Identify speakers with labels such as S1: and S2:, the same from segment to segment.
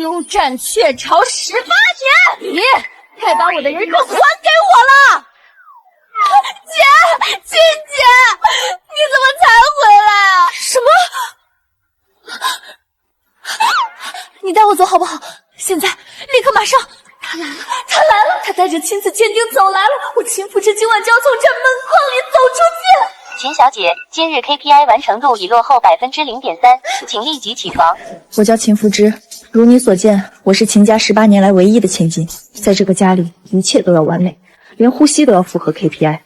S1: 鸠占鹊巢18年，你快把我的人头还给我了！姐，亲姐，你怎么才回来啊？什么？你带我走好不好？现在，立刻马上！他来了，他来了！他带着亲子鉴定走来了，我秦福芝今晚就要从这门框里走出去。
S2: 秦小姐，今日 KPI 完成度已落后0.3%，请立即起床。
S3: 我叫秦福芝，如你所见，我是秦家18年来唯一的千金，在这个家里，一切都要完美，连呼吸都要符合 KPI。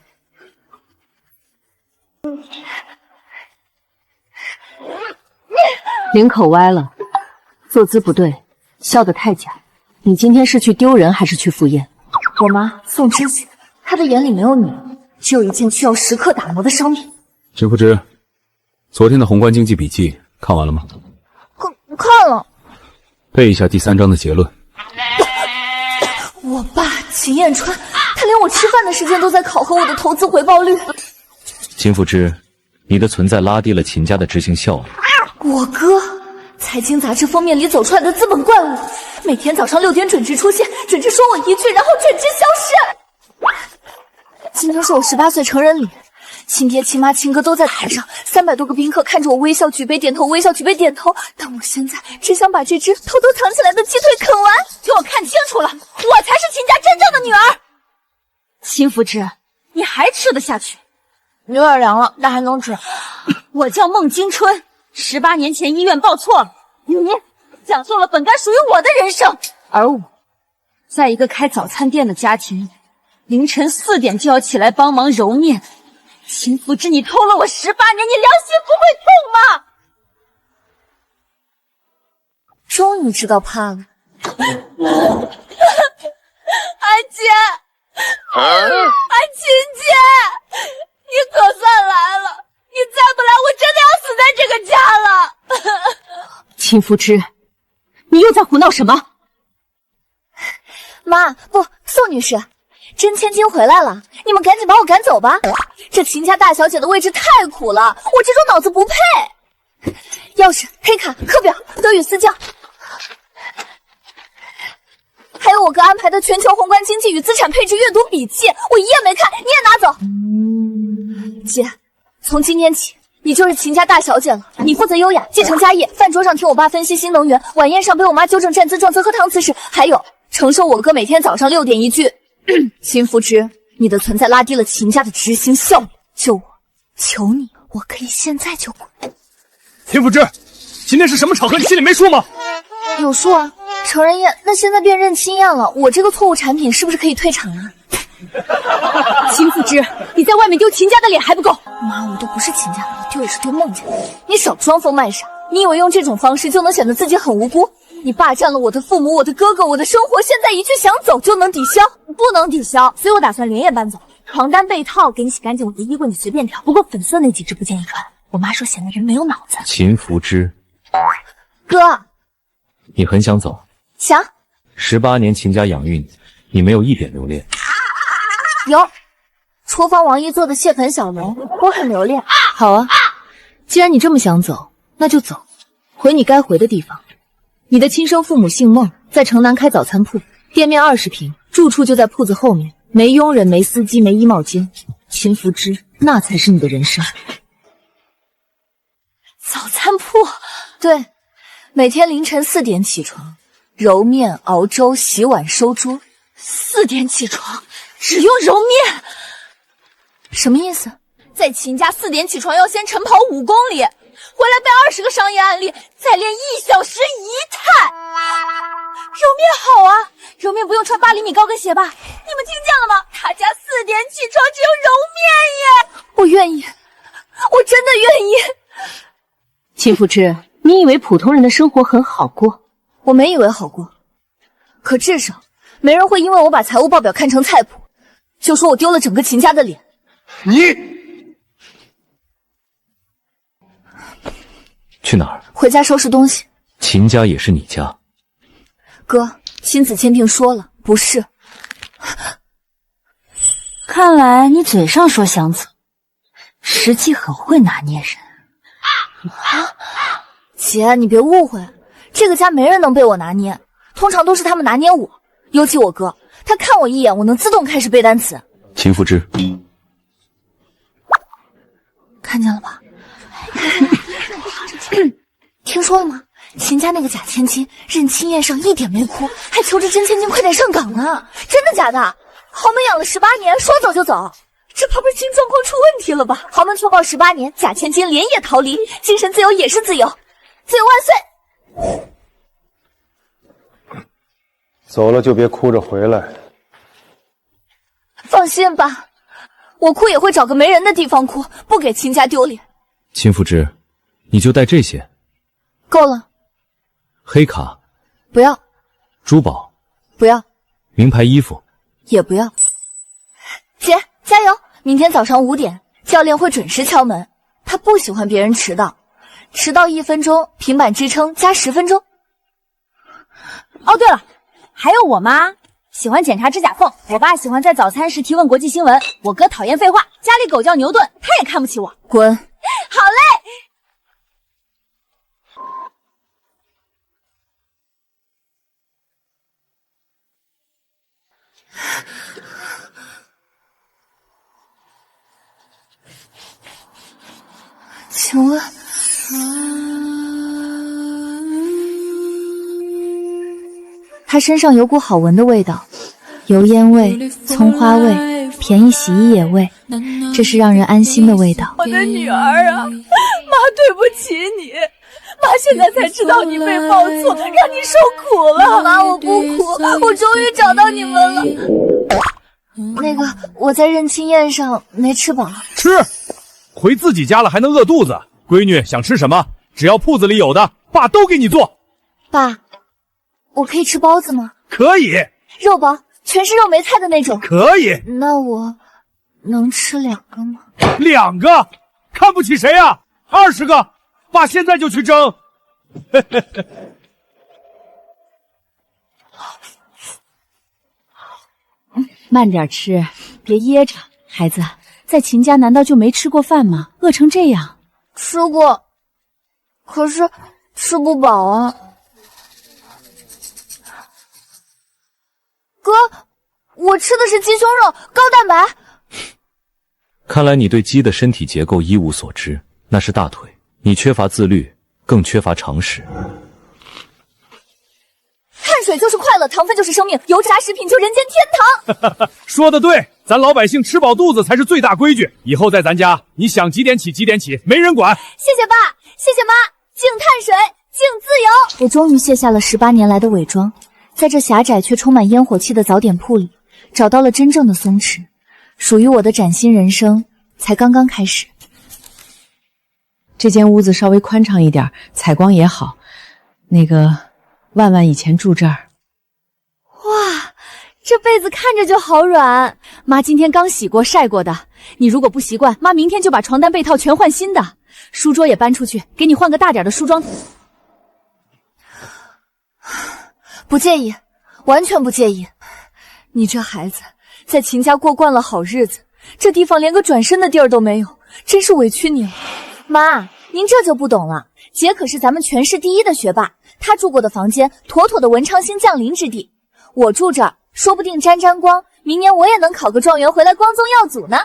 S4: 领口歪了，坐姿不对，笑得太假。你今天是去丢人还是去赴宴？
S3: 我妈宋知姐，她的眼里没有你，只有一件需要时刻打磨的商品。
S5: 秦福芝，昨天的宏观经济笔记看完了吗？
S3: 看了。
S5: 背一下第3章的结论。
S3: 我爸秦彦川，他连我吃饭的时间都在考核我的投资回报率。
S5: 秦福芝，你的存在拉低了秦家的执行效率。
S3: 我哥，财经杂志封面里走出来的资本怪物，每天早上6点准时出现，准时说我一句，然后准时消失。今天是我18岁成人礼，亲爹、亲妈、亲哥都在台上，300多个宾客看着我微笑举杯点头，微笑举杯点头。但我现在只想把这只偷偷藏起来的鸡腿啃完。
S1: 给我看清楚了，我才是秦家真正的女儿。秦福芝，你还吃得下去？
S3: 有点凉了，但还能吃。
S1: 我叫孟京春，18年前医院报错了，你讲述了本该属于我的人生，而我，在一个开早餐店的家庭里，凌晨4点就要起来帮忙揉面。秦福芝，你偷了我18年，你良心不会痛吗？
S3: 终于知道怕了。
S1: 安姐，秦姐，你可算来了！你再不来，我真的要死在这个家了。
S4: 秦福芝，你又在胡闹什么？
S3: 妈，不，宋女士，真千金回来了，你们赶紧把我赶走吧。这秦家大小姐的位置太苦了，我这种脑子不配。钥匙、黑卡、课表、德语私教，还有我哥安排的全球宏观经济与资产配置阅读笔记，我一页没看，你也拿走。姐，从今天起，你就是秦家大小姐了。你负责优雅，继承家业，饭桌上听我爸分析新能源，晚宴上陪我妈纠正站姿政策和汤词时，还有承受我哥每天早上6点一句。秦福芝，你的存在拉低了秦家的执行效率，救我，求你，我可以现在就滚。
S6: 秦福芝，今天是什么场合？你心里没数吗？
S3: 有数啊，成人宴，那现在变认亲宴了，我这个错误产品是不是可以退场啊？
S1: 秦福芝，你在外面丢秦家的脸还不够。
S3: 妈，我都不是秦家的，我丢也是丢孟家。你少装疯卖傻，你以为用这种方式就能显得自己很无辜？你霸占了我的父母，我的哥哥，我的生活，现在一句想走就能抵消？不能抵消，所以我打算连夜搬走。床单被套给你洗干净，我的衣柜你随便挑，不过粉色那几只不建议穿，我妈说显得人没有脑子。
S5: 秦福芝，
S3: 哥，
S5: 你很想走？
S3: 想。
S5: 18年秦家养育你，你没有一点留恋。
S3: 有，厨房王一做的蟹粉小龙，我很留恋。
S4: 好啊，既然你这么想走，那就走，回你该回的地方。你的亲生父母姓孟，在城南开早餐铺，店面20平，住处就在铺子后面，没佣人，没司机，没衣帽间。秦福芝，那才是你的人生。
S3: 早餐铺，对，每天凌晨4点起床，揉面、熬粥、洗碗、收桌。4点起床，只用揉面，什么意思？
S1: 在秦家4点起床要先晨跑5公里，回来背20个商业案例，再练1小时1态。揉面好啊，揉面不用穿8厘米高跟鞋吧？你们听见了吗？他家4点起床只有揉面耶！
S3: 我愿意，我真的愿意。
S4: 秦福芝，你以为普通人的生活很好过？
S3: 我没以为好过，可至少没人会因为我把财务报表看成菜谱，就说我丢了整个秦家的脸。
S6: 你
S5: 去哪儿？
S3: 回家收拾东西。
S5: 秦家也是你家。
S3: 哥，亲子鉴定说了，不是。
S4: 看来你嘴上说想走，实际很会拿捏人。
S3: 姐，你别误会，这个家没人能被我拿捏。通常都是他们拿捏我，尤其我哥，他看我一眼，我能自动开始背单词。
S5: 秦复之，
S3: 看见了吧？听说了吗？秦家那个假千金认亲宴上一点没哭，还求着真千金快点上岗呢。真的假的？豪门养了18年，说走就走，这怕不是经状况出问题了吧？豪门求报18年，假千金连夜逃离，精神自由也是自由，自由万岁！
S7: 走了就别哭着回来。
S3: 放心吧，我哭也会找个没人的地方哭，不给秦家丢脸。
S5: 秦复之，你就带这些。
S3: 够了。
S5: 黑卡
S3: 不要，
S5: 珠宝
S3: 不要，
S5: 名牌衣服
S3: 也不要。姐，加油！明天早上5点，教练会准时敲门。他不喜欢别人迟到，迟到1分钟，平板支撑加10分钟。
S1: 哦，对了，还有我妈喜欢检查指甲缝，我爸喜欢在早餐时提问国际新闻，我哥讨厌废话，家里狗叫牛顿，他也看不起我。
S3: 滚！
S1: 好嘞。
S3: 请问，
S4: 他身上有股好闻的味道，油烟味、葱花味、便宜洗衣液味，这是让人安心的味道。
S3: 我的女儿啊，妈对不起你，妈现在才知道你被报错，让你受苦了。妈，我不哭，我终于找到你们了。那个，我在认亲宴上没吃饱。
S6: 吃，回自己家了还能饿肚子？闺女想吃什么，只要铺子里有的，爸都给你做。
S3: 爸，我可以吃包子吗？
S6: 可以，
S3: 肉包，全是肉没菜的那种。
S6: 可以。
S3: 那我能吃2个吗
S6: ？2个？看不起谁啊？20个，爸现在就去蒸。
S1: 慢点吃，别噎着。孩子，在秦家难道就没吃过饭吗？饿成这样。
S3: 吃过，可是吃不饱啊。哥，我吃的是鸡胸肉，高蛋白。
S5: 看来你对鸡的身体结构一无所知，那是大腿。你缺乏自律，更缺乏常识。
S3: 碳水就是快乐，糖分就是生命，油炸食品就人间天堂。
S6: 说得对，咱老百姓吃饱肚子才是最大规矩。以后在咱家，你想几点起几点起，没人管。
S3: 谢谢爸，谢谢妈，敬碳水，敬自由。
S4: 我终于卸下了18年来的伪装，在这狭窄却充满烟火气的早点铺里，找到了真正的松弛。属于我的崭新人生才刚刚开始。
S8: 这间屋子稍微宽敞一点，采光也好。那个万万以前住这儿。
S1: 哇，这被子看着就好软。妈今天刚洗过晒过的，你如果不习惯，妈明天就把床单被套全换新的。书桌也搬出去，给你换个大点的梳妆。
S3: 不介意，完全不介意。你这孩子在秦家过惯了好日子，这地方连个转身的地儿都没有，真是委屈你了。
S4: 妈，您这就不懂了，姐可是咱们全市第一的学霸，她住过的房间妥妥的文昌星降临之地。我住这儿，说不定沾沾光，明年我也能考个状元回来光宗耀祖呢。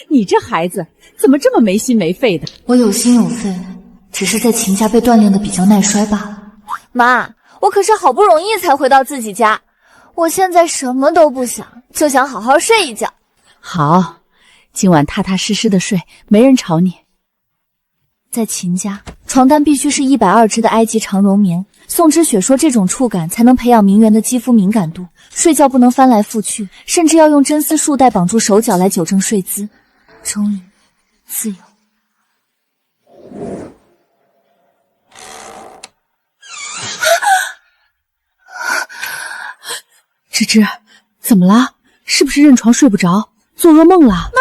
S1: 你这孩子怎么这么没心没肺的？
S4: 我有心有肺，只是在秦家被锻炼的比较耐摔罢了。
S3: 妈，我可是好不容易才回到自己家，我现在什么都不想，就想好好睡一觉。
S1: 好，今晚踏踏实实的睡，没人吵你。
S4: 在秦家，床单必须是120支的埃及长绒棉。宋之雪说，这种触感才能培养名媛的肌肤敏感度，睡觉不能翻来覆去，甚至要用真丝束带绑住手脚来纠正睡姿。终于，自由。
S1: 芝芝，怎么了？是不是认床睡不着，做噩梦了？
S3: 妈，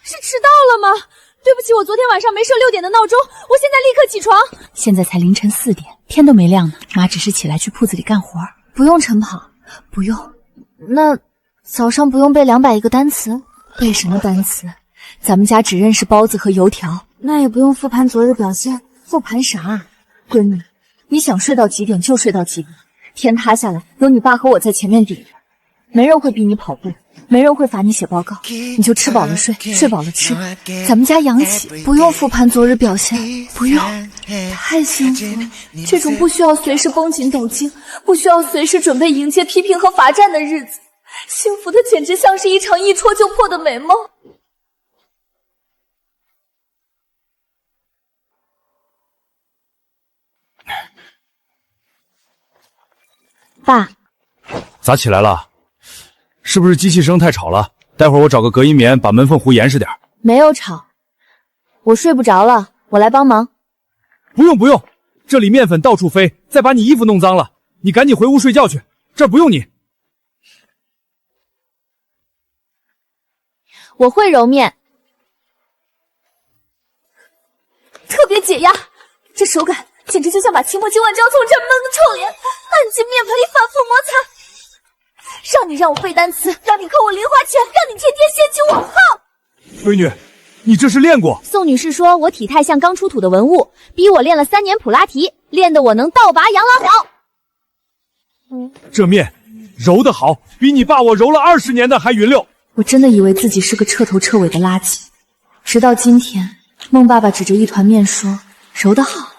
S3: 是迟到了吗？对不起，我昨天晚上没设6点的闹钟，我现在立刻起床。
S1: 现在才凌晨4点，天都没亮呢。妈只是起来去铺子里干活。
S4: 不用晨跑，不用。那早上不用背200个单词？背什么单词？咱们家只认识包子和油条。那也不用复盘昨日表现。复盘啥？闺女，你想睡到几点就睡到几点，
S3: 天塌下来，有你爸和我在前面顶着，没人会逼你跑步，没人会罚你写报告，你就吃饱了睡，睡饱了吃。咱们家养起，不用复盘昨日表现，不用，太幸福了。这种不需要随时绷紧斗劲，不需要随时准备迎接批评和罚站的日子，幸福的简直像是一场一戳就破的美梦。
S1: 爸，
S6: 咋起来了？是不是机器声太吵了？待会儿我找个隔音棉把门缝糊严实点。
S4: 没有吵，我睡不着了，我来帮忙。
S6: 不用不用，这里面粉到处飞，再把你衣服弄脏了。你赶紧回屋睡觉去，这儿不用你。
S4: 我会揉面，
S3: 特别解压，这手感简直就像把期末今晚就要从这闷的臭脸按进面盆里反复摩擦。让我背单词，让你扣我零花钱，让你天天掀起我号。
S6: 闺女，你这是练过？
S4: 宋女士说我体态像刚出土的文物，逼我练了3年普拉提，练得我能倒拔杨老表。
S6: 这面揉得好，比你爸我揉了20年的还匀溜。
S3: 我真的以为自己是个彻头彻尾的垃圾，直到今天，孟爸爸指着一团面说揉得好。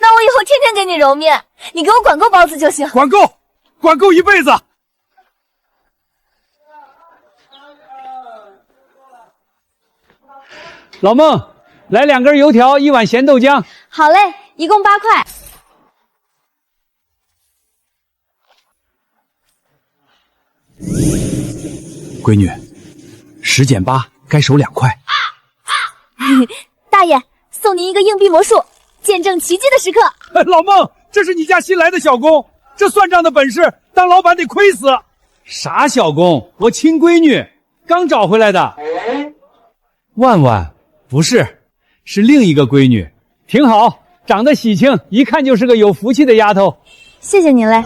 S3: 那我以后天天给你揉面，你给我管够包子就行。
S6: 管够，管够一辈子。
S9: 老孟，来2根油条，1碗咸豆浆。
S4: 好嘞，一共8块。
S6: 闺女，10减8，该手2块。
S4: 大爷，送您一个硬币魔术，见证奇迹的时刻。
S6: 老孟，这是你家新来的小工，这算账的本事，当老板得亏死。
S9: 啥小工？我亲闺女刚找回来的。万万不是，是另一个闺女，挺好，长得喜庆，一看就是个有福气的丫头。
S4: 谢谢您嘞。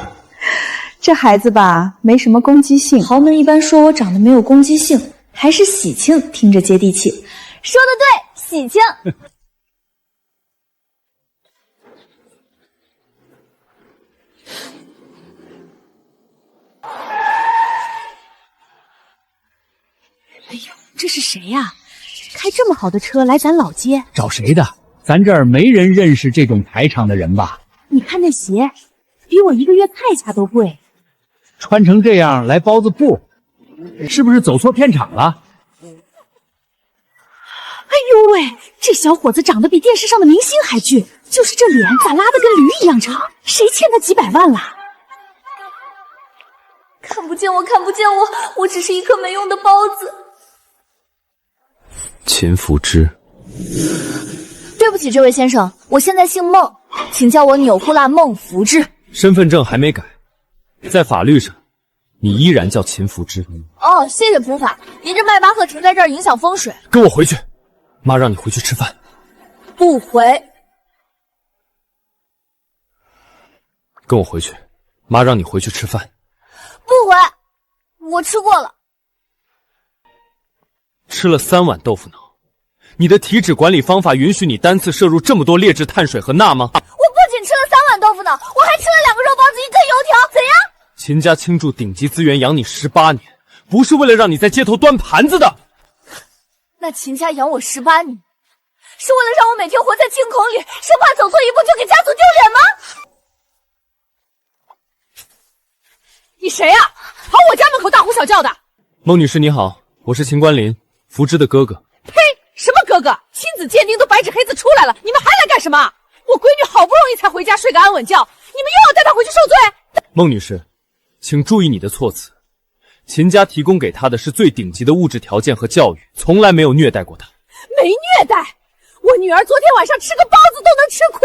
S8: 这孩子吧，没什么攻击性。豪门一般说我长得没有攻击性，还是喜庆，听着接地气。
S3: 说得对，喜庆。
S1: 哎呦，这是谁呀？开这么好的车来咱老街？
S9: 找谁的？咱这儿没人认识这种台场的人吧？
S1: 你看那鞋，比我1个月菜价都贵。
S9: 穿成这样来包子铺，是不是走错片场了？
S1: 哎呦喂，这小伙子长得比电视上的明星还俊，就是这脸咋拉得跟驴一样长？谁欠他几百万了？
S3: 看不见我，看不见我，我只是一颗没用的包子。
S5: 秦福之，
S3: 对不起，这位先生，我现在姓孟，请叫我钮祜辣孟福之。
S5: 身份证还没改，在法律上，你依然叫秦福之。
S3: 哦，谢谢普法。您这迈巴赫停在这儿影响风水。
S5: 跟我回去，妈让你回去吃饭。
S3: 不回。
S5: 跟我回去，妈让你回去吃饭。
S3: 不回，我吃过了。
S5: 吃了3碗豆腐脑，你的体脂管理方法允许你单次摄入这么多劣质碳水和钠吗？
S3: 我不仅吃了3碗豆腐脑，我还吃了2个肉包子，1根油条，怎样？
S5: 秦家倾注顶级资源养你18年，不是为了让你在街头端盘子的。
S3: 那秦家养我18年，是为了让我每天活在惊恐里，生怕走错一步就给家族丢脸吗？
S1: 你谁呀？跑我家门口大呼小叫的！
S5: 孟女士你好，我是秦关林，福之的哥哥。
S1: 呸！什么哥哥？亲子鉴定都白纸黑字出来了，你们还来干什么？我闺女好不容易才回家睡个安稳觉，你们又要带她回去受罪？
S5: 孟女士，请注意你的措辞。秦家提供给她的是最顶级的物质条件和教育，从来没有虐待过她。
S1: 没虐待，我女儿昨天晚上吃个包子都能吃哭。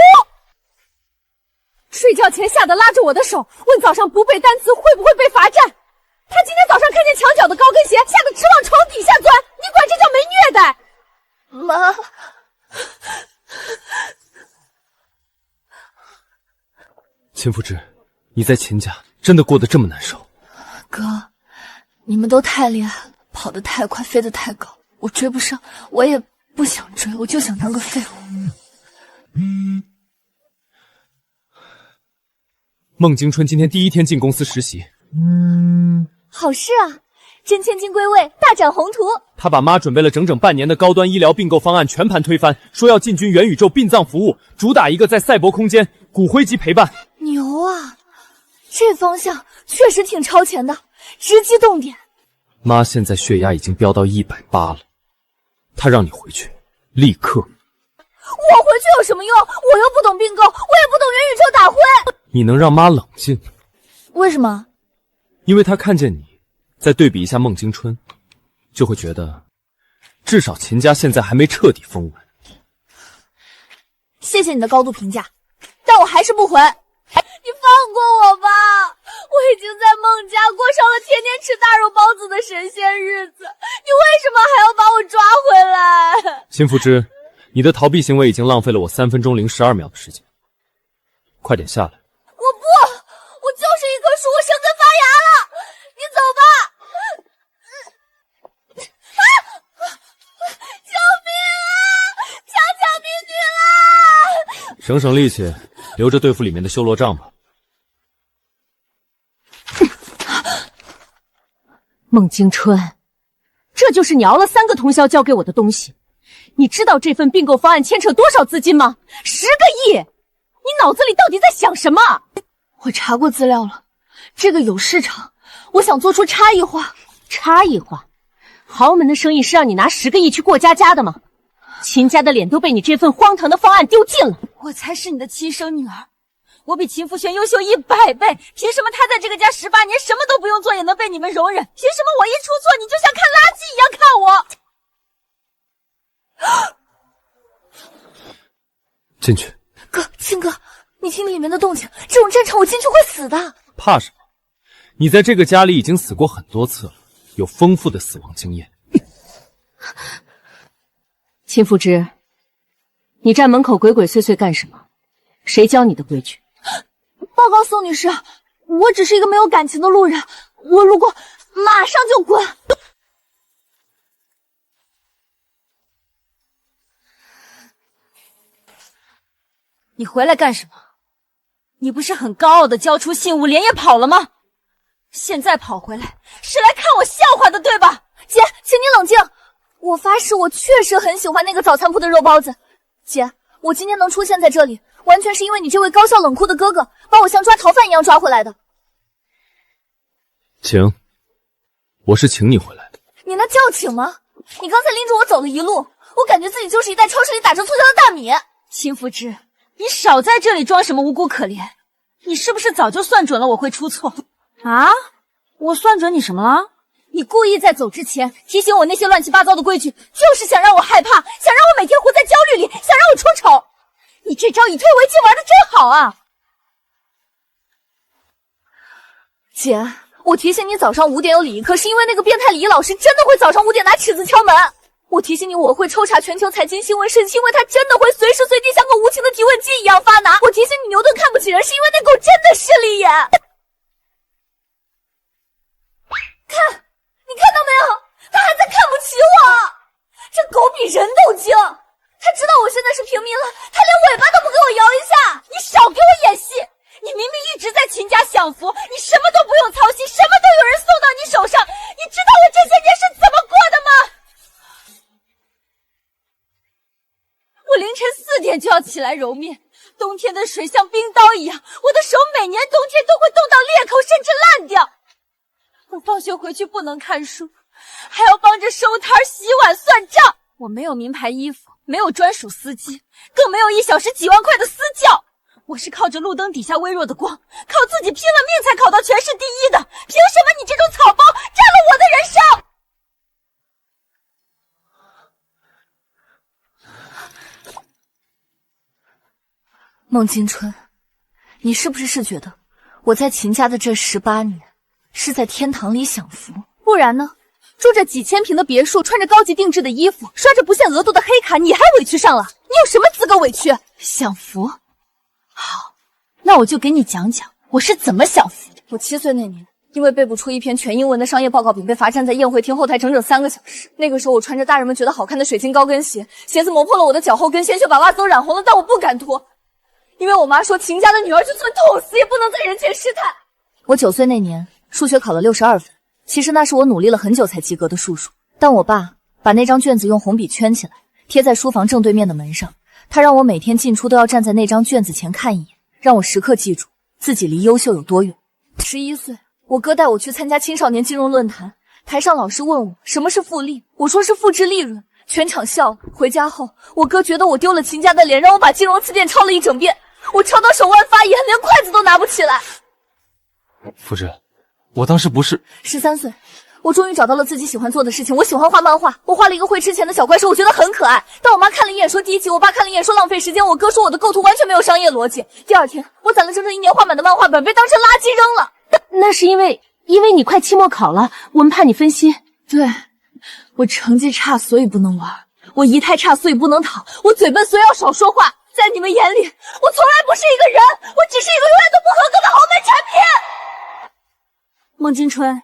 S1: 睡觉前吓得拉着我的手，问早上不背单词会不会被罚站。她今天早上看见墙角的高跟鞋，吓得直往床底下钻。你管这叫没虐待？
S3: 妈，
S5: 秦福之，你在秦家真的过得这么难受？
S3: 哥，你们都太厉害了，跑得太快，飞得太高，我追不上，我也不想追，我就想当个废物。
S6: 孟京春今天第一天进公司实习，
S3: 好事啊！真千金归位，大展宏图。
S6: 他把妈准备了整整半年的高端医疗并购方案全盘推翻，说要进军元宇宙殡葬服务，主打一个在赛博空间骨灰级陪伴。
S3: 牛啊！这方向确实挺超前的，直击痛点。
S6: 妈现在血压已经飙到180了，她让你回去，立刻。
S3: 我回去有什么用？我又不懂并购，我也不懂元宇宙打灰。
S6: 你能让妈冷静？
S3: 为什么？
S6: 因为她看见你，再对比一下孟京春，就会觉得，至少秦家现在还没彻底封完。
S3: 谢谢你的高度评价，但我还是不回。你放过我吧，我已经在孟家过上了天天吃大肉包子的神仙日子，你为什么还要把我抓回来？
S6: 辛福之，你的逃避行为已经浪费了我3分钟012秒的时间，快点下来。
S3: 我不，我就是一棵树，我生根发芽了，你走吧。救命啊！强抢民女了！
S6: 省省力气，留着对付里面的修罗杖吧。
S1: 孟京春，这就是你熬了3个通宵交给我的东西。你知道这份并购方案牵扯多少资金吗？10个亿！你脑子里到底在想什么？
S3: 我查过资料了，这个有市场，我想做出差异化。
S1: 差异化？豪门的生意是让你拿10个亿去过家家的吗？秦家的脸都被你这份荒唐的方案丢尽了。我才是你的亲生女儿，我比秦福轩优秀100倍，凭什么他在这个家18年什么都不用做也能被你们容忍？凭什么我一出错你就像看垃圾一样看我？
S6: 进去。
S3: 哥，青哥，你听里面的动静，这种战场我进去会死的。
S6: 怕什么？你在这个家里已经死过很多次了，有丰富的死亡经验。
S1: 秦福之，你站门口鬼鬼祟祟干什么？谁教你的规矩？
S3: 报告宋女士，我只是一个没有感情的路人，我路过，马上就滚！
S1: 你回来干什么？你不是很高傲的交出信物，连夜跑了吗？现在跑回来是来看我笑话的，对吧？
S3: 姐，请你冷静。我发誓，我确实很喜欢那个早餐铺的肉包子。姐，我今天能出现在这里，完全是因为你这位高效冷酷的哥哥把我像抓逃犯一样抓回来的。
S6: 请，我是请你回来的。
S3: 你那叫请吗？你刚才拎着我走了一路，我感觉自己就是一袋超市里打成促销的大米。
S1: 秦福之，你少在这里装什么无辜可怜，你是不是早就算准了我会出错啊？我算准你什么了？你故意在走之前提醒我那些乱七八糟的规矩，就是想让我害怕，想让我每天活在焦虑里，想让我出丑。你这招以退为进玩的真好啊！
S3: 姐，我提醒你早上5点有礼仪课，是因为那个变态礼仪老师真的会早上5点拿尺子敲门。我提醒你我会抽查全球财经新闻，是因为他真的会随时随地像个无情的提问机一样发难。我提醒你牛顿看不起人，是因为那狗真的势利眼。看，你看到没有？他还在看不起我。这狗比人都精，他知道我现在是平民了，他连尾巴都不给我摇一下。你少给我演戏！你明明一直在秦家享福，你什么都不用操心，什么都有人送到你手上。你知道我这些年是怎么过的吗？我凌晨4点就要起来揉面，冬天的水像冰刀一样，我的手每年冬天都会冻到裂口，甚至烂掉。我放学回去不能看书，还要帮着收摊、洗碗、算账。我没有名牌衣服，没有专属司机，更没有1小时几万块的私教。我是靠着路灯底下微弱的光，靠自己拼了命才考到全市第1的。凭什么你这种草包占了我的人生？孟京春，你是不是觉得我在秦家的这18年是在天堂里享福？不然呢？住着几千平的别墅，穿着高级定制的衣服，刷着不限额度的黑卡，你还委屈上了？你有什么资格委屈？享福？好，那我就给你讲讲我是怎么享福的。我7岁那年，因为背不出一篇全英文的商业报告，并被罚站在宴会厅后台整整3个小时。那个时候，我穿着大人们觉得好看的水晶高跟鞋，鞋子磨破了我的脚后跟，鲜血把袜子都染红了，但我不敢脱。因为我妈说秦家的女儿就算痛死也不能在人前失态。我9岁那年数学考了62分，其实那是我努力了很久才及格的数数，但我爸把那张卷子用红笔圈起来，贴在书房正对面的门上。他让我每天进出都要站在那张卷子前看一眼，让我时刻记住自己离优秀有多远。11岁，我哥带我去参加青少年金融论坛，台上老师问我什么是复利，我说是复制利润，全场笑了。回家后，我哥觉得我丢了秦家的脸，让我把金融词典抄了一整遍，我抄到手腕发炎，连筷子都拿不起来。
S6: 夫人，我当时不是
S3: 13岁，我终于找到了自己喜欢做的事情。我喜欢画漫画，我画了一个会吃钱的小怪兽，我觉得很可爱。但我妈看了一眼说低级，我爸看了一眼说浪费时间，我哥说我的构图完全没有商业逻辑。第二天，我攒了整整1年画满的漫画本被当成垃圾扔了。
S1: 那是因为你快期末考了，我们怕你分心。
S3: 对，我成绩差，所以不能玩；我仪态差，所以不能讨；我嘴笨，所以要少说话。在你们眼里，我从来不是一个人，我只是一个永远都不合格的豪门产品。
S1: 孟京春，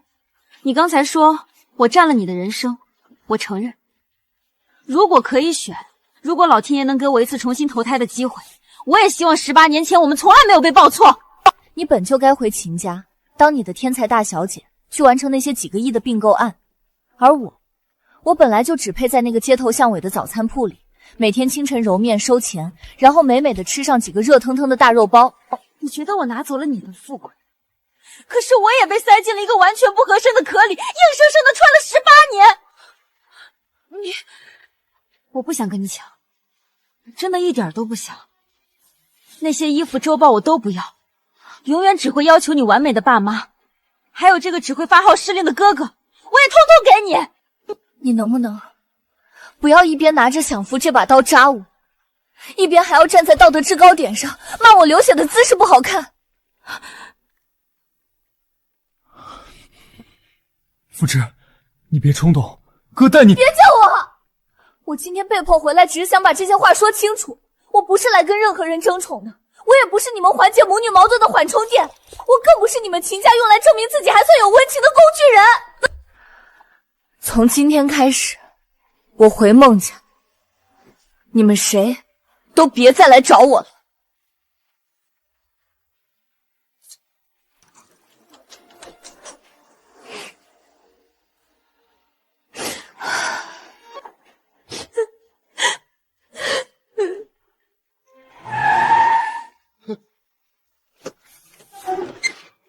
S1: 你刚才说我占了你的人生，我承认。如果可以选，如果老天爷能给我一次重新投胎的机会，我也希望18年前我们从来没有被报错。
S3: 你本就该回秦家，当你的天才大小姐，去完成那些几个亿的并购案。而我本来就只配在那个街头巷尾的早餐铺里，每天清晨揉面收钱，然后美美的吃上几个热腾腾的大肉包。
S1: 你觉得我拿走了你的富贵，可是我也被塞进了一个完全不合身的壳里，硬生生的穿了18年。我不想跟你抢，真的一点都不想。那些衣服周报我都不要，永远只会要求你完美的爸妈，还有这个只会发号施令的哥哥，我也通通给你。
S3: 你能不能不要一边拿着享福这把刀扎我，一边还要站在道德制高点上骂我流血的姿势不好看？
S6: 夫人，你别冲动，哥带你。
S3: 别叫我！我今天被迫回来，只是想把这些话说清楚。我不是来跟任何人争宠的，我也不是你们缓解母女矛盾的缓冲垫，我更不是你们秦家用来证明自己还算有温情的工具人。从今天开始，我回孟家，你们谁都别再来找我了。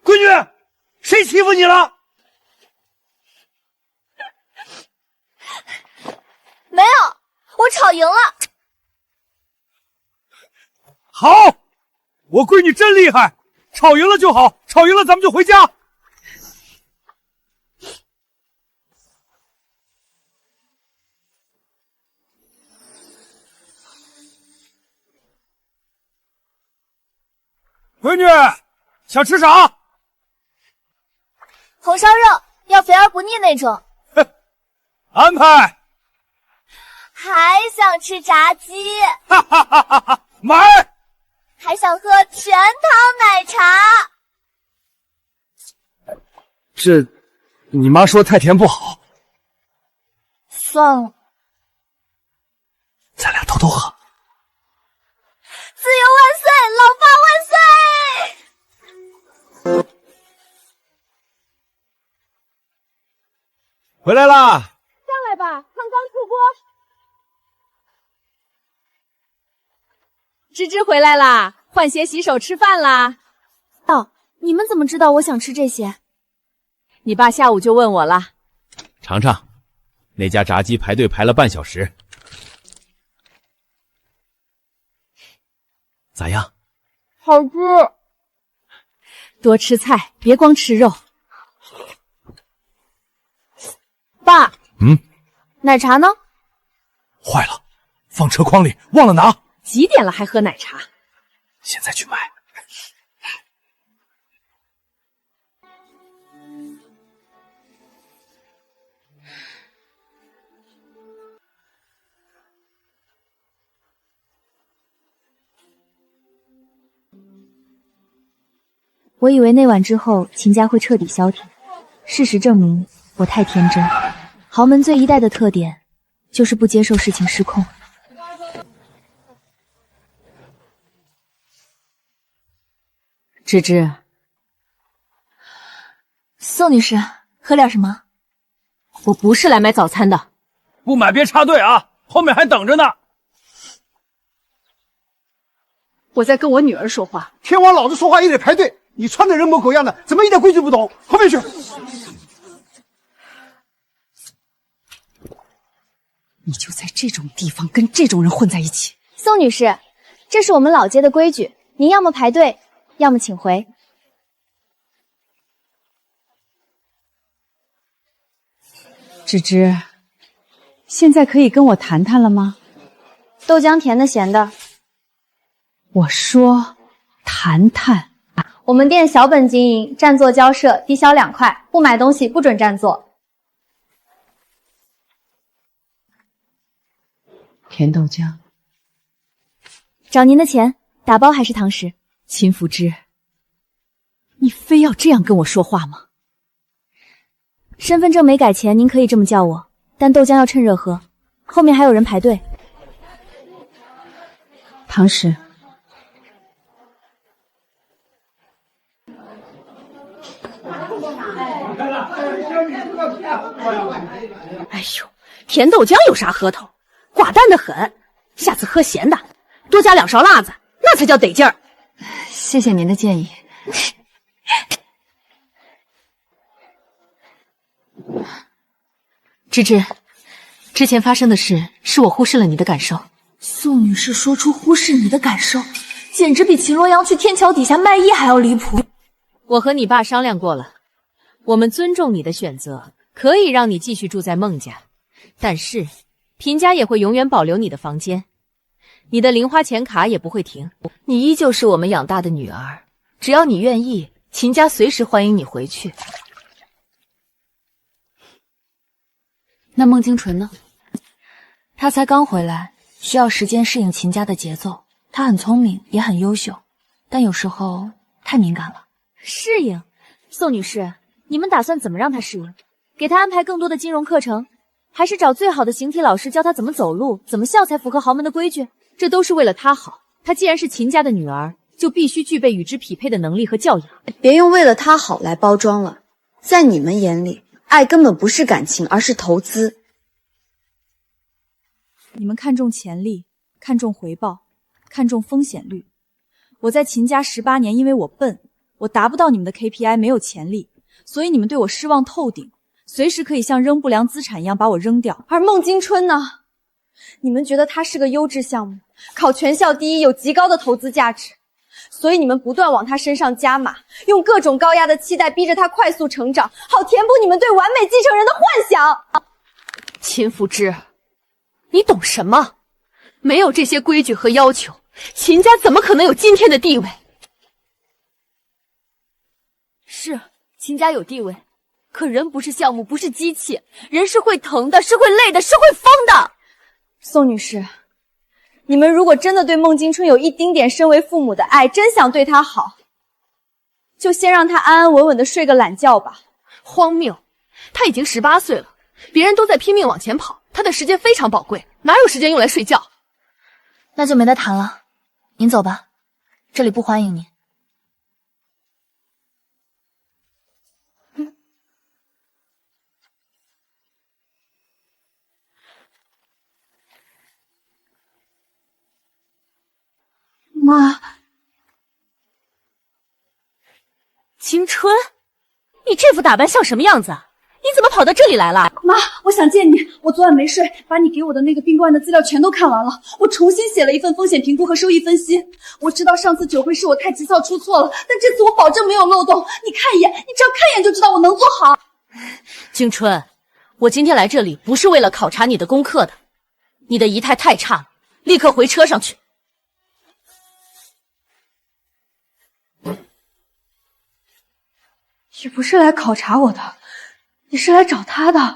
S9: 闺女，谁欺负你了？
S3: 没有，我吵赢了。
S9: 好，我闺女真厉害，吵赢了就好，吵赢了咱们就回家。闺女，想吃啥？
S3: 红烧肉，要肥而不腻那种。
S9: 安排。
S3: 还想吃炸鸡，
S9: 哈哈哈哈哈！买。
S3: 还想喝全糖奶茶。
S9: 这，你妈说太甜不好。
S3: 算了，
S9: 咱俩偷偷喝。
S3: 自由万岁，老爸万岁！
S9: 回来啦！
S1: 上来吧，刚刚出锅。
S4: 芝芝回来啦，换鞋洗手吃饭啦。
S3: 哦，你们怎么知道我想吃这些？
S4: 你爸下午就问我了。
S6: 尝尝，那家炸鸡排队排了半小时，咋样？
S3: 好吃。
S4: 多吃菜，别光吃肉。
S3: 爸，
S4: 奶茶呢？
S9: 坏了，放车筐里，忘了拿。
S4: 几点了还喝奶茶？
S9: 现在去买。
S3: 我以为那晚之后秦家会彻底消停，事实证明我太天真。豪门最一代的特点就是不接受事情失控。
S4: 芝芝，
S3: 宋女士，喝点什么？
S4: 我不是来买早餐的。
S6: 不买别插队啊，后面还等着呢。
S1: 我在跟我女儿说话。
S7: 天王老子说话也得排队，你穿的人模狗样的，怎么一点规矩不懂？后面去。
S1: 你就在这种地方跟这种人混在一起。
S3: 宋女士，这是我们老街的规矩，您要么排队，要么请回。
S8: 芝芝，现在可以跟我谈谈了吗？
S3: 豆浆甜的咸的。
S8: 我说谈谈。
S3: 我们店小本经营，占座交涉，低消2块，不买东西不准占座。
S8: 甜豆浆。
S3: 找您的钱，打包还是堂食？
S1: 秦福芝，你非要这样跟我说话吗？
S3: 身份证没改前，您可以这么叫我，但豆浆要趁热喝，后面还有人排队。
S8: 堂食。
S1: 哎呦，甜豆浆有啥喝头？寡淡的很，下次喝咸的，多加2勺辣子，那才叫得劲儿。
S4: 谢谢您的建议。芝芝，之前发生的事是我忽视了你的感受。
S3: 宋女士说出忽视你的感受，简直比秦洛阳去天桥底下卖艺还要离谱。
S4: 我和你爸商量过了，我们尊重你的选择，可以让你继续住在孟家，但是平家也会永远保留你的房间，你的零花钱卡也不会停，你依旧是我们养大的女儿，只要你愿意，秦家随时欢迎你回去。
S3: 那孟京纯呢？他才刚回来，需要时间适应秦家的节奏。他很聪明，也很优秀，但有时候太敏感了。适应？宋女士，你们打算怎么让他适应？给他安排更多的金融课程，还是找最好的形体老师教他怎么走路、怎么笑才符合豪门的规矩？
S4: 这都是为了他好。她既然是秦家的女儿，就必须具备与之匹配的能力和教养。
S10: 别用为了他好来包装了，在你们眼里，爱根本不是感情，而是投资。
S3: 你们看重潜力，看重回报，看重风险率。我在秦家18年，因为我笨，我达不到你们的 KPI， 没有潜力，所以你们对我失望透顶，随时可以像扔不良资产一样把我扔掉。而孟京春呢？你们觉得他是个优质项目，考全校第一，有极高的投资价值，所以你们不断往他身上加码，用各种高压的期待逼着他快速成长，好填补你们对完美继承人的幻想。
S4: 秦福芝，你懂什么？没有这些规矩和要求，秦家怎么可能有今天的地位？
S3: 是，秦家有地位，可人不是项目，不是机器，人是会疼的，是会累的，是会疯的。宋女士，你们如果真的对孟京春有一丁点身为父母的爱，真想对他好，就先让他安安稳稳的睡个懒觉吧。
S4: 荒谬！他已经18岁了，别人都在拼命往前跑，他的时间非常宝贵，哪有时间用来睡觉？
S3: 那就没得谈了，您走吧，这里不欢迎您。妈，
S4: 青春，你这副打扮像什么样子啊？你怎么跑到这里来了？
S3: 妈，我想见你。我昨晚没睡，把你给我的那个冰罐的资料全都看完了。我重新写了一份风险评估和收益分析。我知道上次酒会是我太急躁出错了，但这次我保证没有漏洞。你看一眼，你只要看一眼就知道我能做好。
S4: 青春，我今天来这里不是为了考察你的功课的，你的仪态太差了，立刻回车上去。
S3: 你不是来考察我的，你是来找他的。你又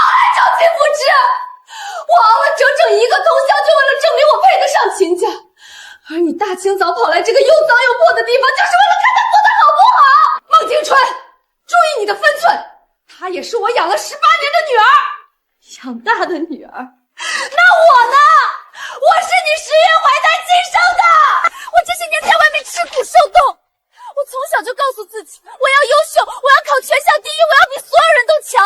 S3: 来找秦福芝！我熬了整整1个通宵，就为了证明我配得上秦家，而你大清早跑来这个又脏又破的地方，就是为了看他过得好不好？孟京春，注意你的分寸，她也是我养了18年的女儿，养大的女儿。那我呢？我是你10月怀胎亲生的，我这些年在外面吃苦受冻，我从小就告诉自己，我要优秀，我要考全校第一，我要比所有人都强。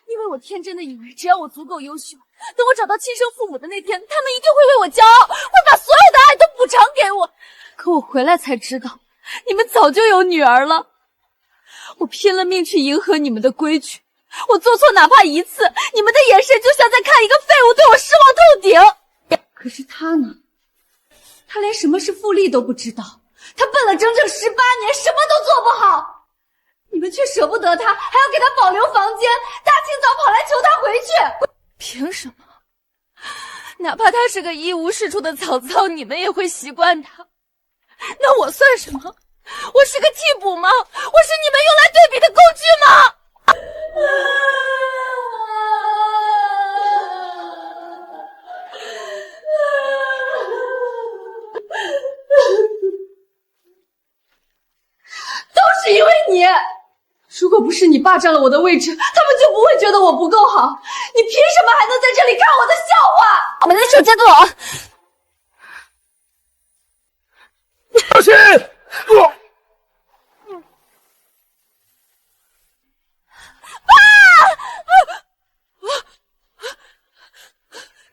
S3: 因为我天真的以为，只要我足够优秀，等我找到亲生父母的那天，他们一定会为我骄傲，会把所有的爱都补偿给我。可我回来才知道，你们早就有女儿了。我拼了命去迎合你们的规矩，我做错哪怕一次，你们的眼神就像在看一个废物，对我失望透顶。可是他呢？他连什么是复利都不知道，他笨了整整18年，什么都做不好。你们却舍不得他，还要给他保留房间，大清早跑来求他回去。凭什么？哪怕他是个一无是处的曹操，你们也会习惯他。那我算什么？我是个替补吗？我是你们用来对比的工具吗？都是因为你！如果不是你霸占了我的位置，他们就不会觉得我不够好。你凭什么还能在这里看我的笑话？我们的手接住我！
S6: 小心！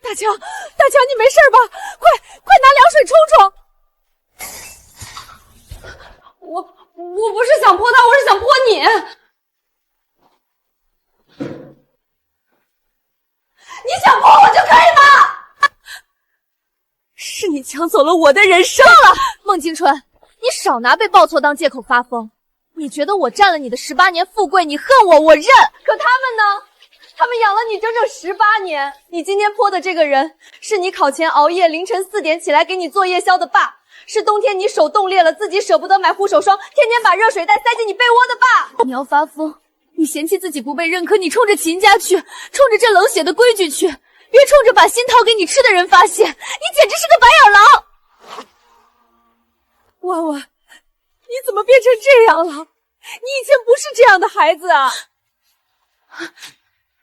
S3: 大强，你没事吧？快拿凉水冲冲！我不是想泼他，我是想泼你。你想泼我就可以吗？是你抢走了我的人生了，孟京春，你少拿被报错当借口发疯。你觉得我占了你的18年富贵，你恨我，我认。可他们呢？他们养了你整整18年。你今天泼的这个人，是你考前熬夜凌晨4点起来给你做夜宵的爸，是冬天你手冻裂了自己舍不得买护手霜，天天把热水袋塞进你被窝的爸。你要发疯，你嫌弃自己不被认可，你冲着秦家去，冲着这冷血的规矩去，别冲着把心掏给你吃的人发泄，你简直是个白眼狼。万万，你怎么变成这样了？你以前不是这样的孩子啊！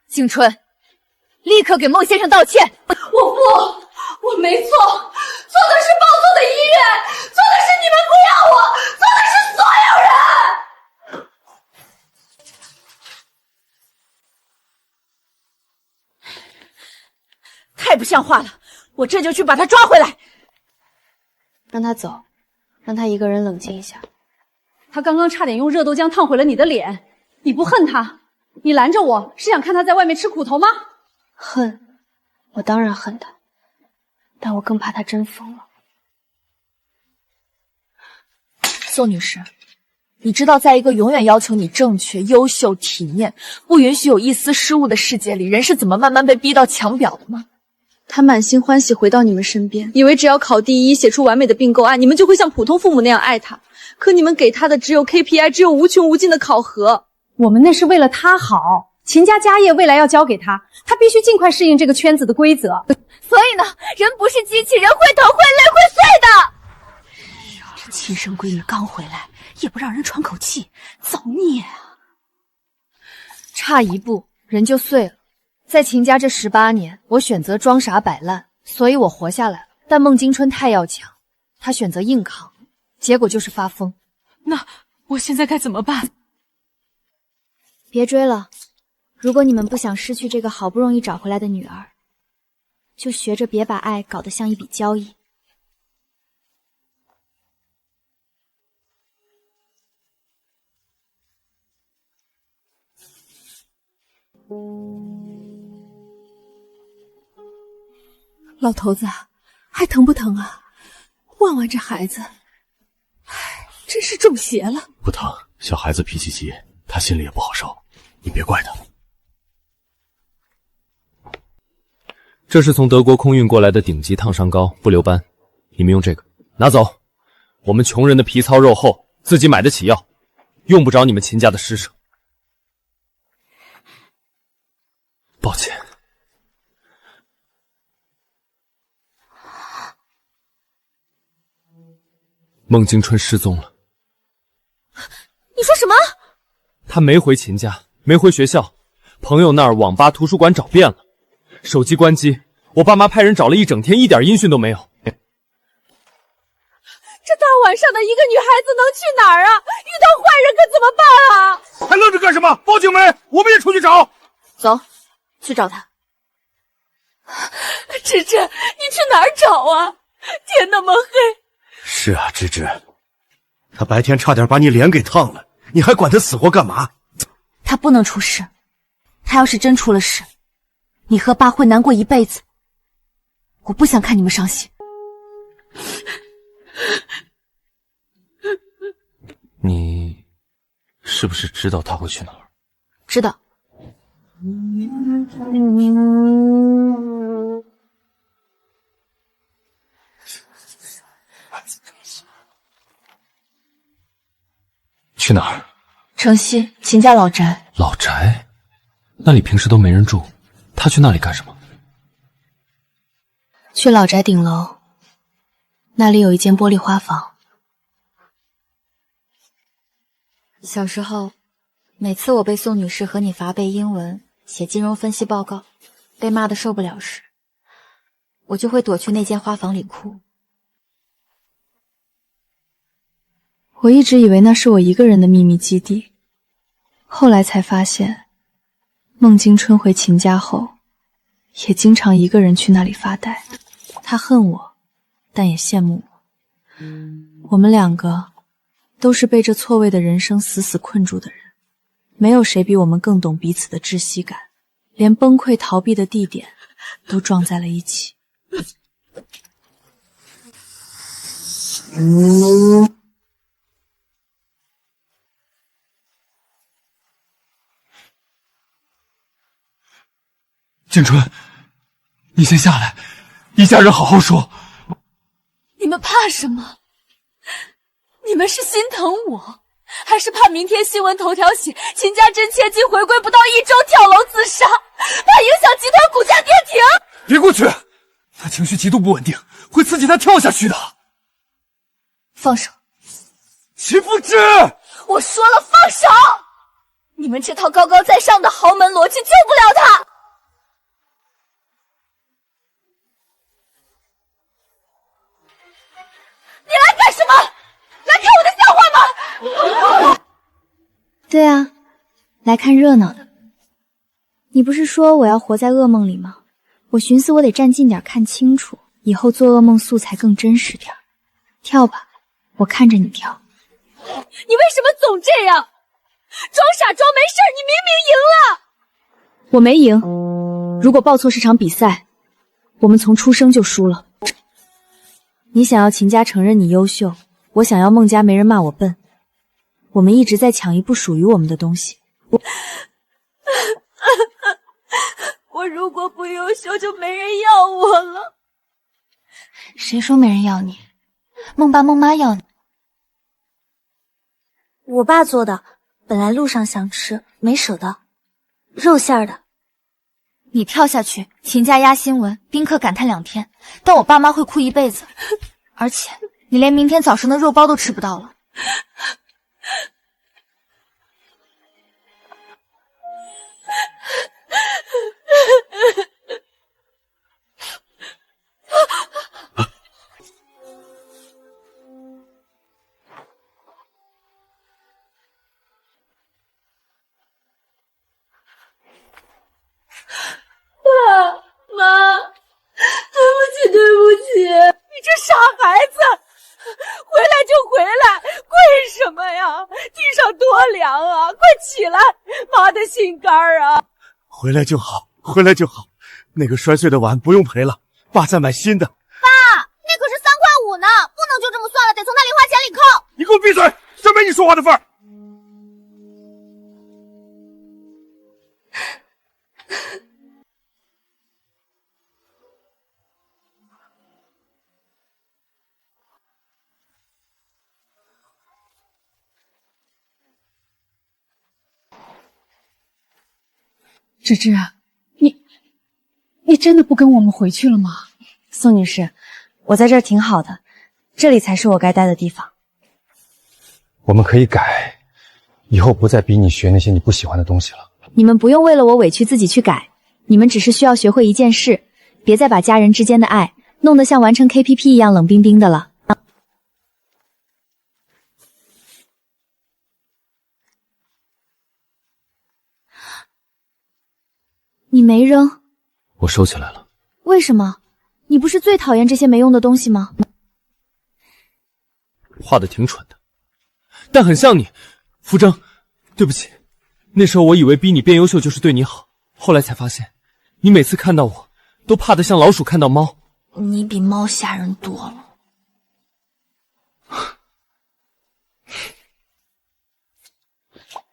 S1: 京春，立刻给孟先生道歉！
S3: 我没错，错的是报错的医院，错的是你们不要我，错的是所有人！
S1: 太不像话了！我这就去把他抓回来。
S10: 让他走，让他一个人冷静一下。
S3: 他刚刚差点用热豆浆烫毁了你的脸，你不恨他？你拦着我是想看他在外面吃苦头吗？
S10: 恨，我当然恨他，但我更怕他真疯了。
S1: 宋女士，你知道在一个永远要求你正确、优秀、体面，不允许有一丝失误的世界里，人是怎么慢慢被逼到墙表的吗？
S10: 他满心欢喜回到你们身边，以为只要考第一，写出完美的并购案，你们就会像普通父母那样爱他。可你们给他的只有 KPI， 只有无穷无尽的考核。
S3: 我们那是为了他好，秦家家业未来要交给他，他必须尽快适应这个圈子的规则。所以呢，人不是机器人，会疼会累会碎的。
S1: 这亲生闺女刚回来，也不让人喘口气，造孽啊！
S4: 差一步，人就碎了。在秦家这18年，我选择装傻摆烂，所以我活下来了。但孟京春太要强，他选择硬扛，结果就是发疯。
S1: 那我现在该怎么办？
S11: 别追了，如果你们不想失去这个好不容易找回来的女儿，就学着别把爱搞得像一笔交易。
S3: 老头子，还疼不疼啊？万万这孩子，真是中邪了。
S12: 不疼，小孩子脾气急，他心里也不好受，你别怪他。
S6: 这是从德国空运过来的顶级烫伤膏，不留斑，你们用这个拿走。我们穷人的皮糙肉厚，自己买得起药，用不着你们秦家的施舍。抱歉。孟京春失踪了。
S3: 你说什么？
S6: 他没回秦家，没回学校，朋友那儿、网吧、图书馆找遍了，手机关机，我爸妈派人找了一整天，一点音讯都没有。
S3: 这
S10: 这大晚上的，一个女孩子能去哪儿啊？遇到坏人可怎么办啊？
S7: 还愣着干什么？报警没？我们也出去找。
S4: 走，去找他。
S10: 芝芝，你去哪儿找啊？天那么黑。
S12: 是啊，芝芝，他白天差点把你脸给烫了，你还管他死活干嘛？
S1: 他不能出事，他要是真出了事，你和爸会难过一辈子。我不想看你们伤心。
S6: 你是不是知道他会去哪儿？
S4: 知道。
S6: 去哪儿？
S1: 城西秦家老宅。
S6: 老宅？那里平时都没人住，他去那里干什么？
S4: 去老宅顶楼，那里有一间玻璃花房。
S11: 小时候，每次我被宋女士和你罚背英文、写金融分析报告，被骂得受不了时，我就会躲去那间花房里哭。
S10: 我一直以为那是我一个人的秘密基地，后来才发现，孟京春回秦家后，也经常一个人去那里发呆。他恨我，但也羡慕我。我们两个都是被这错位的人生死死困住的人，没有谁比我们更懂彼此的窒息感，连崩溃逃避的地点都撞在了一起。
S6: 景春，你先下来，一家人好好说。
S10: 你们怕什么？你们是心疼我，还是怕明天新闻头条写秦家真千金回归不到1周跳楼自杀，怕影响集团股价跌停？
S6: 别过去，他情绪极度不稳定，会刺激他跳下去的。
S10: 放手！
S6: 秦复之，
S10: 我说了放手！你们这套高高在上的豪门逻辑救不了他。你来干什么？来看我的笑话吗？
S11: 对啊，来看热闹的。你不是说我要活在噩梦里吗？我寻思我得站近点看清楚，以后做噩梦素材更真实点。跳吧，我看着你跳。
S10: 你为什么总这样？装傻装没事，你明明赢了。
S4: 我没赢，如果报错是场比赛，我们从出生就输了。你想要秦家承认你优秀，我想要孟家没人骂我笨。我们一直在抢一部属于我们的东西。
S10: 我如果不优秀，就没人要我了。
S1: 谁说没人要你？孟爸孟妈要你。我爸做的，本来路上想吃，没舍得，肉馅儿的。你跳下去，秦家压新闻，宾客感叹2天，但我爸妈会哭一辈子。而且你连明天早上的肉包都吃不到了。
S10: 爸妈，对不起，对不起，你这傻孩子，回来就回来，跪什么呀？地上多凉啊！快起来，妈的心肝啊！
S12: 回来就好，回来就好。那个摔碎的碗不用赔了，爸再买新的。
S3: 爸，那可是3块5呢，不能就这么算了，得从他零花钱里扣。
S12: 你给我闭嘴，真没你说话的份儿。
S8: 芝芝啊，你真的不跟我们回去了吗？
S1: 宋女士，我在这儿挺好的，这里才是我该待的地方。
S6: 我们可以改，以后不再逼你学那些你不喜欢的东西了。
S4: 你们不用为了我委屈自己去改，你们只是需要学会一件事，别再把家人之间的爱弄得像完成 KPP 一样冷冰冰的了。
S11: 你没扔？
S6: 我收起来了。
S11: 为什么？你不是最讨厌这些没用的东西吗？
S6: 画的挺蠢的，但很像你。傅征，对不起，那时候我以为逼你变优秀就是对你好，后来才发现，你每次看到我都怕得像老鼠看到猫。
S3: 你比猫吓人多了。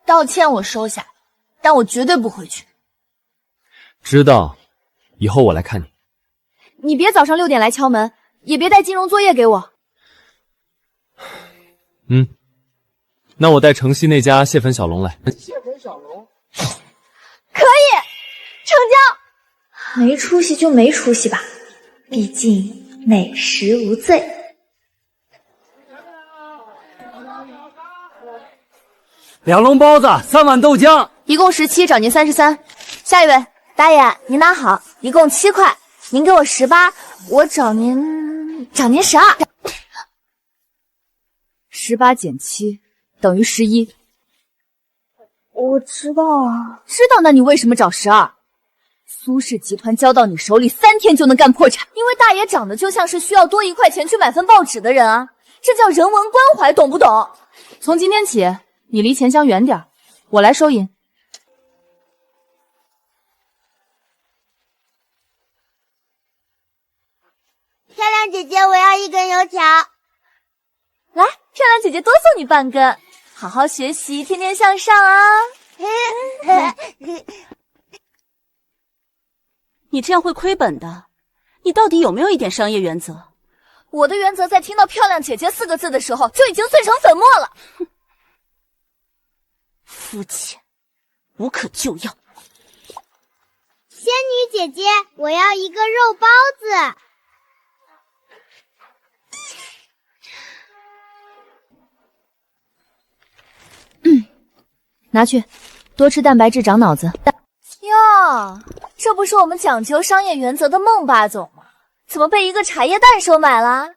S3: 道歉我收下，但我绝对不回去。
S6: 知道，以后我来看你。
S3: 你别早上6点来敲门，也别带金融作业给我。
S6: 那我带城西那家蟹粉小笼来。
S11: 蟹粉小笼可以成交。没出息就没出息吧，毕竟美食无罪。
S9: 2笼包子，3碗豆浆，
S3: 一共17，找您33。下一位，大爷，您拿好，一共7块，您给我18，我找您12。
S1: 18减7等于11。
S3: 我知道啊，
S1: 知道那你为什么找12？苏氏集团交到你手里3天就能干破产，
S3: 因为大爷长得就像是需要多1块钱去买份报纸的人啊，这叫人文关怀，懂不懂？
S1: 从今天起，你离钱箱远点，我来收银。
S11: 漂亮姐姐，我要1根油条。
S3: 来，漂亮姐姐多送你半根，好好学习，天天向上啊！
S1: 你这样会亏本的，你到底有没有一点商业原则？
S3: 我的原则在听到漂亮姐姐4个字的时候就已经碎成粉末了。
S1: 肤浅，无可救药。
S11: 仙女姐姐，我要1个肉包子。
S1: 拿去，多吃蛋白质长脑子。
S3: 哟，这不是我们讲究商业原则的孟霸总吗？怎么被一个茶叶蛋收买了？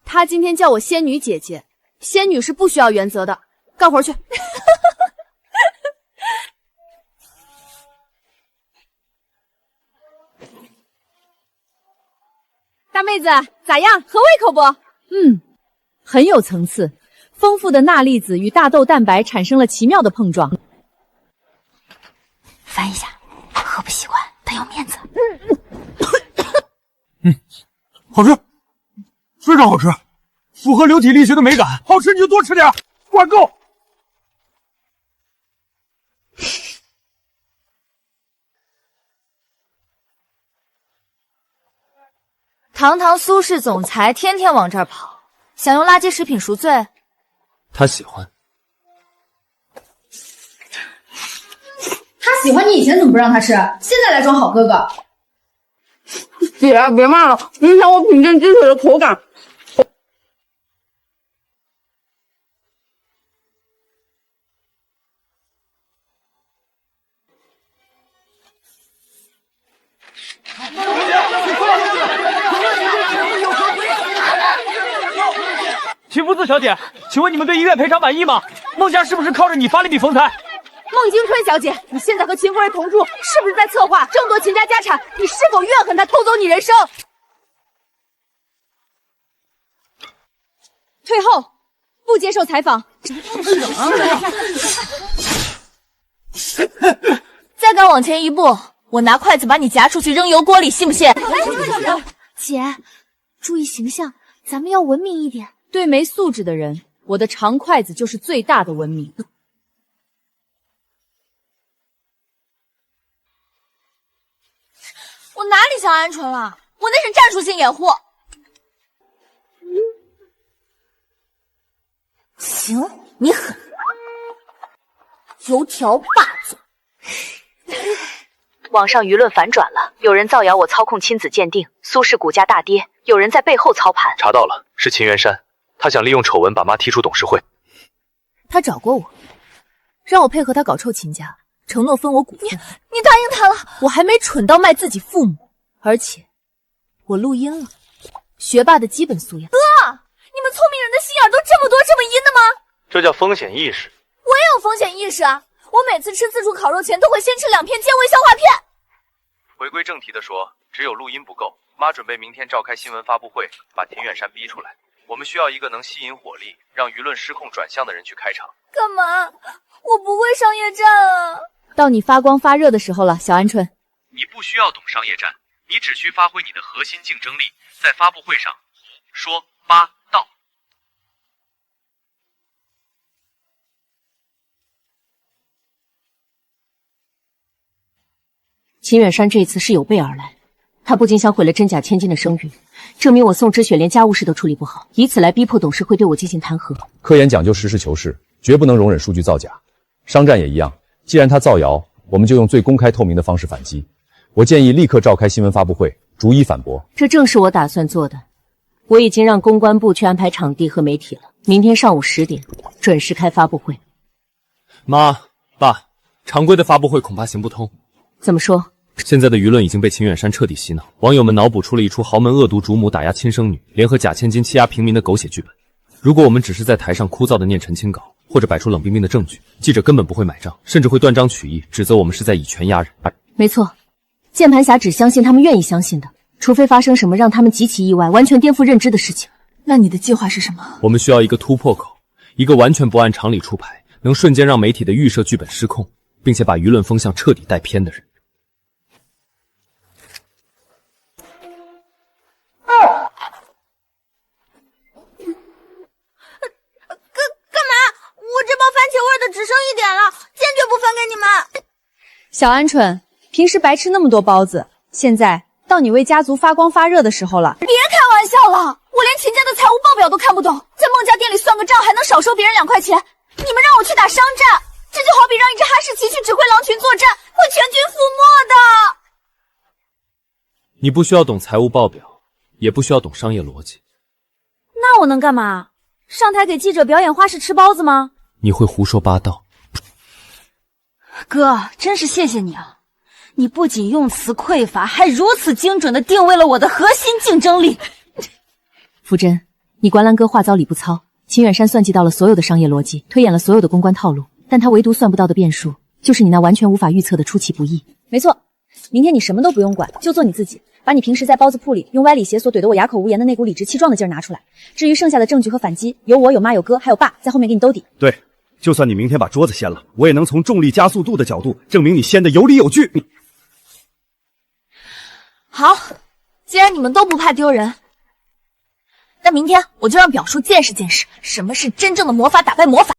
S1: 他今天叫我仙女姐姐，仙女是不需要原则的，干活去。大妹子咋样？合胃口不？很有层次。丰富的钠离子与大豆蛋白产生了奇妙的碰撞。
S3: 翻一下，喝不习惯，但有面子。
S12: 好吃，非常好吃，符合流体力学的美感。好吃你就多吃点，管够。
S3: 堂堂苏氏总裁，天天往这儿跑，想用垃圾食品赎罪？
S6: 他喜欢。
S4: 他喜欢你以前怎么不让他吃？现在来装好哥哥。
S1: 姐，别骂了，影响我品鉴鸡腿的口感。
S9: 秦福字小姐，请问你们对医院赔偿满意吗？孟家是不是靠着你发了一笔横财？
S1: 孟京春小姐，你现在和秦夫人同住，是不是在策划争夺秦家家产？你是否怨恨他偷走你人生？退后，不接受采访。
S3: 再敢往前一步，我拿筷子把你夹出去扔油锅里，信不信？
S11: 姐，注意形象，咱们要文明一点。
S1: 对没素质的人，我的长筷子就是最大的文明。
S3: 我哪里像鹌鹑了？我那是战术性掩护。行，你狠，油条霸总。
S2: 网上舆论反转了，有人造谣我操控亲子鉴定，苏氏股价大跌，有人在背后操盘。
S5: 查到了，是秦元山，他想利用丑闻把妈踢出董事会。
S1: 他找过我，让我配合他搞臭秦家，承诺分我股份。
S3: 你答应他了？
S1: 我还没蠢到卖自己父母，而且我录音了。学霸的基本素养。
S3: 哥，你们聪明人的心眼都这么多这么阴的吗？
S5: 这叫风险意识。
S3: 我也有风险意识啊！我每次吃自助烤肉前都会先吃2片健胃消化片。
S6: 回归正题的说，只有录音不够，妈准备明天召开新闻发布会，把田远山逼出来。我们需要一个能吸引火力，让舆论失控转向的人去开场。
S3: 干嘛？我不会商业战啊！
S4: 到你发光发热的时候了，小鹌鹑。
S6: 你不需要懂商业战，你只需发挥你的核心竞争力，在发布会上说八道。
S2: 秦远山这次是有备而来，他不仅想毁了真假千金的声誉，证明我宋之雪连家务事都处理不好，以此来逼迫董事会对我进行弹劾。
S5: 科研讲究实事求是，绝不能容忍数据造假。商战也一样，既然他造谣，我们就用最公开透明的方式反击。我建议立刻召开新闻发布会，逐一反驳。
S2: 这正是我打算做的。我已经让公关部去安排场地和媒体了，明天上午10点准时开发布会。
S6: 妈、爸，常规的发布会恐怕行不通。
S2: 怎么说？
S6: 现在的舆论已经被秦远山彻底洗脑，网友们脑补出了一出豪门恶毒主母打压亲生女，联合假千金欺压平民的狗血剧本。如果我们只是在台上枯燥的念陈情稿，或者摆出冷冰冰的证据，记者根本不会买账，甚至会断章取义，指责我们是在以权压人。
S2: 没错，键盘侠只相信他们愿意相信的，除非发生什么让他们极其意外、完全颠覆认知的事情。
S10: 那你的计划是什么？
S6: 我们需要一个突破口，一个完全不按常理出牌，能瞬间让媒体的预设剧本失控，并且把舆论风向彻底带偏的人。
S3: 干嘛？我这包番茄味的只剩1点了，坚决不分给你们。
S4: 小鹌鹑，平时白吃那么多包子，现在到你为家族发光发热的时候了。
S3: 别开玩笑了，我连秦家的财务报表都看不懂，在孟家店里算个账还能少收别人2块钱。你们让我去打商战，这就好比让一支哈士奇去指挥狼群作战，会全军覆没的。
S6: 你不需要懂财务报表，也不需要懂商业逻辑。
S1: 那我能干嘛？上台给记者表演花式吃包子吗？
S6: 你会胡说八道。
S1: 哥，真是谢谢你啊！你不仅用词匮乏，还如此精准地定位了我的核心竞争力。
S2: 傅真，你关兰哥话糙理不糙，秦远山算计到了所有的商业逻辑，推演了所有的公关套路，但他唯独算不到的变数，就是你那完全无法预测的出其不意。
S4: 没错，明天你什么都不用管，就做你自己，把你平时在包子铺里用歪理邪索怼得我哑口无言的那股理直气壮的劲儿拿出来。至于剩下的证据和反击，有我有妈有哥还有爸在后面给你兜底。
S7: 对，就算你明天把桌子掀了，我也能从重力加速度的角度证明你掀得有理有据。
S3: 好，既然你们都不怕丢人，那明天我就让表叔见识见识什么是真正的魔法打败魔法。